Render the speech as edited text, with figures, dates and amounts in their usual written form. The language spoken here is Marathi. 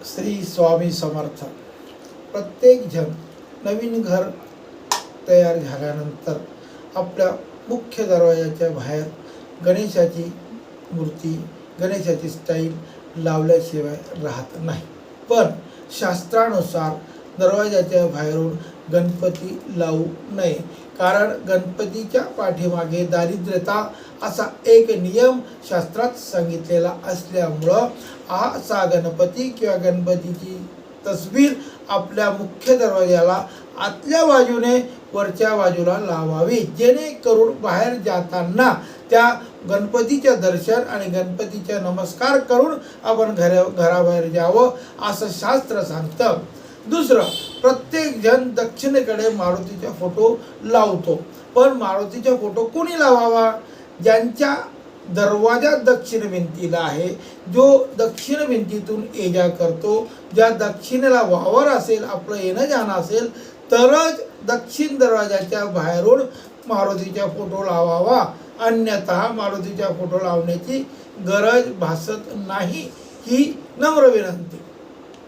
श्री स्वामी समर्थ. प्रत्येक जण नवीन घर तयार झाल्यानंतर आपल्या मुख्य दरवाजाच्या बाहेर गणेशाची मूर्ती, गणेशाची स्टाईल लावल्याशिवाय राहत नाही. पण शास्त्रानुसार दरवाजाच्या बाहेरून गणपती लावू नये, कारण गणपतीच्या पाठीमागे दारिद्र्यता असा एक नियम शास्त्रात सांगितलेला असल्यामुळं असा गणपती किंवा गणपतीची तस्वीर आपल्या मुख्य दरवाजाला आतल्या बाजूने वरच्या बाजूला लावावी, जेणेकरून बाहेर जाताना त्या गणपतीचे दर्शन आणि गणपतीचे नमस्कार करून आपण घराबाहेर जावं असं शास्त्र सांगतं. दुसरं, प्रत्येक जण दक्षिणेकडे मारुतीचा फोटो लावतो, पण मारुतीचा फोटो कोणी लावावा? ज्यांच्या दरवाजा दक्षिण भिंतीला आहे, जो दक्षिण भिंतीतून ये जा करतो, ज्या दक्षिणेला वावर असेल, आपलं येणं जाणं असेल, तरच दक्षिण दरवाजाच्या बाहेरून मारुतीचा फोटो लावावा. अन्यथा मारुतीचा फोटो लावण्याची गरज भासत नाही. ही नम्र विनंती.